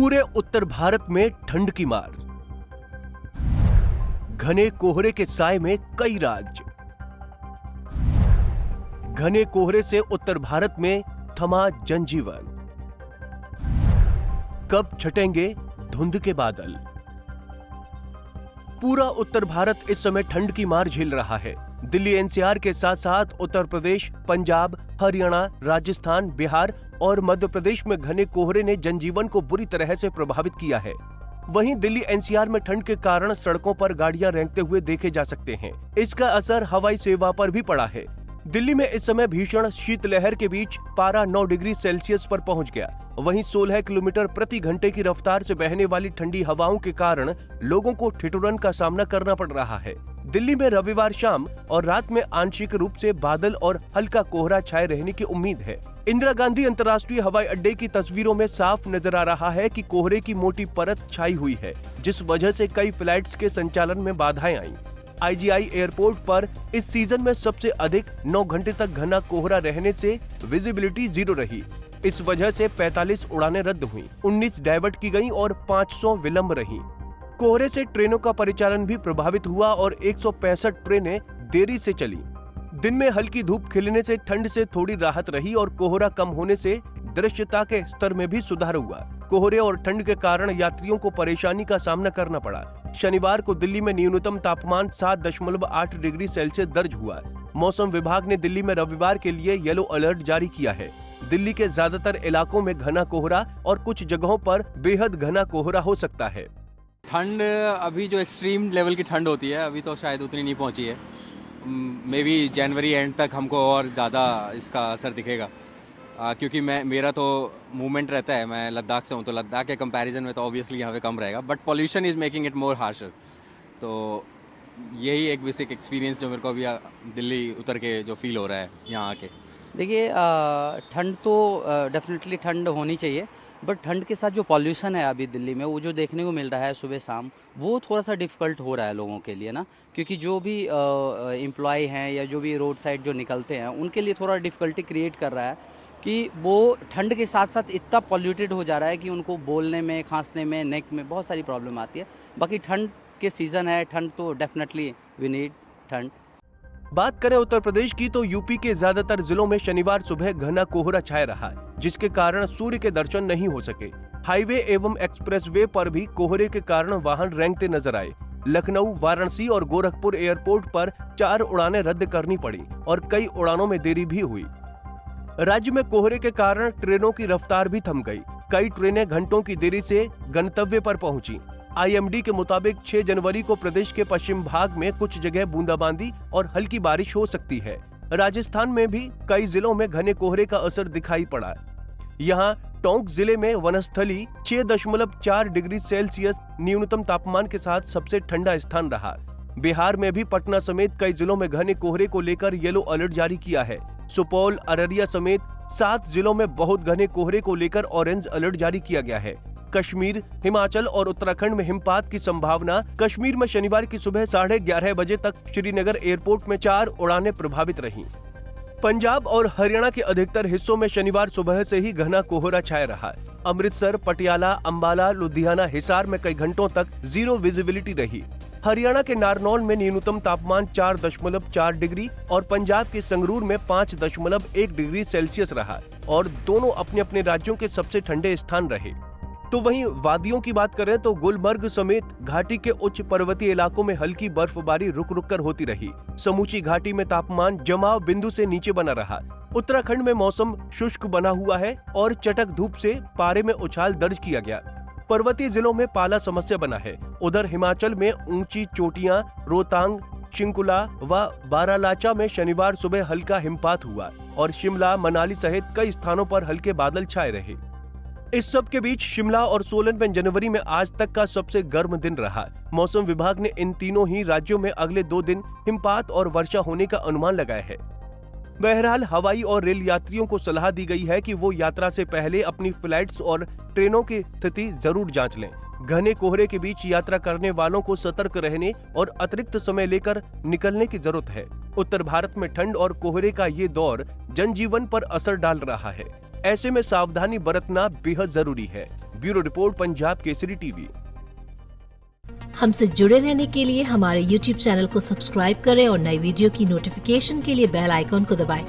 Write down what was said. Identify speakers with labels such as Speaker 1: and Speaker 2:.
Speaker 1: पूरे उत्तर भारत में ठंड की मार। घने कोहरे के साए में कई राज्य। घने कोहरे से उत्तर भारत में थमा जनजीवन। कब छटेंगे धुंध के बादल। पूरा उत्तर भारत इस समय ठंड की मार झेल रहा है। दिल्ली एनसीआर के साथ साथ उत्तर प्रदेश, पंजाब, हरियाणा, राजस्थान, बिहार और मध्य प्रदेश में घने कोहरे ने जनजीवन को बुरी तरह से प्रभावित किया है। वहीं दिल्ली एनसीआर में ठंड के कारण सड़कों पर गाड़ियां रेंगते हुए देखे जा सकते हैं। इसका असर हवाई सेवा पर भी पड़ा है। दिल्ली में इस समय भीषण शीतलहर के बीच पारा 9 डिग्री सेल्सियस पर पहुंच गया। वहीं 16 किलोमीटर प्रति घंटे की रफ्तार से बहने वाली ठंडी हवाओं के कारण लोगों को ठिठुरन का सामना करना पड़ रहा है। दिल्ली में रविवार शाम और रात में आंशिक रूप से बादल और हल्का कोहरा छाए रहने की उम्मीद है। इंदिरा गांधी अंतर्राष्ट्रीय हवाई अड्डे की तस्वीरों में साफ नजर आ रहा है कि कोहरे की मोटी परत छाई हुई है, जिस वजह से कई फ्लाइट्स के संचालन में बाधाएं आईं। IGI एयरपोर्ट पर इस सीजन में सबसे अधिक 9 घंटे तक घना कोहरा रहने से विजिबिलिटी 0 रही। इस वजह से 45 उड़ानें रद्द हुई, 19 डाइवर्ट की गईं और 500 विलंब रहीं। कोहरे से ट्रेनों का परिचालन भी प्रभावित हुआ और 165 ट्रेनें देरी से चली। दिन में हल्की धूप खिलने से ठंड से थोड़ी राहत रही और कोहरा कम होने से दृश्यता के स्तर में भी सुधार हुआ। कोहरे और ठंड के कारण यात्रियों को परेशानी का सामना करना पड़ा। शनिवार को दिल्ली में न्यूनतम तापमान 7.8 डिग्री सेल्सियस दर्ज हुआ। मौसम विभाग ने दिल्ली में रविवार के लिए येलो अलर्ट जारी किया है। दिल्ली के ज्यादातर इलाकों में घना कोहरा और कुछ जगहों पर बेहद घना कोहरा हो सकता है।
Speaker 2: ठंड अभी जो एक्सट्रीम लेवल की ठंड होती है अभी तो शायद उतनी नहीं पहुंची है। मे बी जनवरी एंड तक हमको और ज़्यादा इसका असर दिखेगा, क्योंकि मेरा तो मूवमेंट रहता है, मैं लद्दाख से हूँ, तो लद्दाख के कंपैरिजन में तो ऑब्वियसली यहाँ पे कम रहेगा, but pollution is making it more harsher. तो यही एक बेसिक एक्सपीरियंस जो मेरे को अभी दिल्ली उतर के जो फील हो रहा है यहाँ आके।
Speaker 3: देखिए, ठंड तो डेफिनेटली ठंड होनी चाहिए, बट ठंड के साथ जो पॉल्यूशन है अभी दिल्ली में, वो जो देखने को मिल रहा है सुबह शाम, वो थोड़ा सा डिफ़िकल्ट हो रहा है लोगों के लिए ना, क्योंकि जो भी एम्प्लॉय हैं या जो भी रोड साइड जो निकलते हैं उनके लिए थोड़ा डिफ़िकल्टी क्रिएट कर रहा है कि वो ठंड के साथ साथ इतना पॉल्यूटेड हो जा रहा है कि उनको बोलने में, खांसने में, नेक में बहुत सारी प्रॉब्लम आती है। बाकी ठंड के सीज़न है, ठंड तो डेफिनेटली वी नीड ठंड।
Speaker 1: बात करें उत्तर प्रदेश की तो यूपी के ज्यादातर जिलों में शनिवार सुबह घना कोहरा छाया रहा, जिसके कारण सूर्य के दर्शन नहीं हो सके। हाईवे एवं एक्सप्रेसवे पर भी कोहरे के कारण वाहन रेंगते नजर आए। लखनऊ, वाराणसी और गोरखपुर एयरपोर्ट पर 4 उड़ानें रद्द करनी पड़ी और कई उड़ानों में देरी भी हुई। राज्य में कोहरे के कारण ट्रेनों की रफ्तार भी थम गई। कई ट्रेनें घंटों की देरी से गंतव्य पर पहुंची। IMD के मुताबिक 6 जनवरी को प्रदेश के पश्चिम भाग में कुछ जगह बूंदाबांदी और हल्की बारिश हो सकती है। राजस्थान में भी कई जिलों में घने कोहरे का असर दिखाई पड़ा। यहाँ टोंक जिले में वनस्थली 6.4 डिग्री सेल्सियस न्यूनतम तापमान के साथ सबसे ठंडा स्थान रहा। बिहार में भी पटना समेत कई जिलों में घने कोहरे को लेकर येलो अलर्ट जारी किया है। सुपौल, अररिया समेत 7 जिलों में बहुत घने कोहरे को लेकर ऑरेंज अलर्ट जारी किया गया है। कश्मीर, हिमाचल और उत्तराखंड में हिमपात की संभावना। कश्मीर में शनिवार की सुबह 11:30 बजे तक श्रीनगर एयरपोर्ट में 4 उड़ानें प्रभावित रहीं। पंजाब और हरियाणा के अधिकतर हिस्सों में शनिवार सुबह से ही घना कोहरा छाया रहा। अमृतसर, पटियाला, अंबाला, लुधियाना, हिसार में कई घंटों तक 0 विजिबिलिटी रही। हरियाणा के नारनौल में न्यूनतम तापमान 4.4 डिग्री और पंजाब के संगरूर में 5.1 डिग्री सेल्सियस रहा और दोनों अपने अपने राज्यों के सबसे ठंडे स्थान रहे। तो वहीं वादियों की बात करें तो गुलमर्ग समेत घाटी के उच्च पर्वतीय इलाकों में हल्की बर्फबारी रुक रुक कर होती रही। समूची घाटी में तापमान जमाव बिंदु से नीचे बना रहा। उत्तराखंड में मौसम शुष्क बना हुआ है और चटक धूप से पारे में उछाल दर्ज किया गया। पर्वतीय जिलों में पाला समस्या बना है। उधर हिमाचल में ऊंची चोटियां रोहतांग, शिंकुला व बारालाचा में शनिवार सुबह हल्का हिमपात हुआ और शिमला, मनाली सहित कई स्थानों पर हल्के बादल छाए रहे। इस सब के बीच शिमला और सोलन में जनवरी में आज तक का सबसे गर्म दिन रहा। मौसम विभाग ने इन तीनों ही राज्यों में अगले 2 दिन हिमपात और वर्षा होने का अनुमान लगाया है। बहरहाल हवाई और रेल यात्रियों को सलाह दी गई है कि वो यात्रा से पहले अपनी फ्लाइट्स और ट्रेनों की स्थिति जरूर जांच लें। घने कोहरे के बीच यात्रा करने वालों को सतर्क रहने और अतिरिक्त समय लेकर निकलने की जरूरत है। उत्तर भारत में ठंड और कोहरे का ये दौर जनजीवन पर असर डाल रहा है। ऐसे में सावधानी बरतना बेहद जरूरी है। Bureau report, Punjab Kesari TV.
Speaker 4: हमसे जुड़े रहने के लिए हमारे YouTube चैनल को सब्सक्राइब करें और नई वीडियो की नोटिफिकेशन के लिए बेल आइकॉन को दबाएं।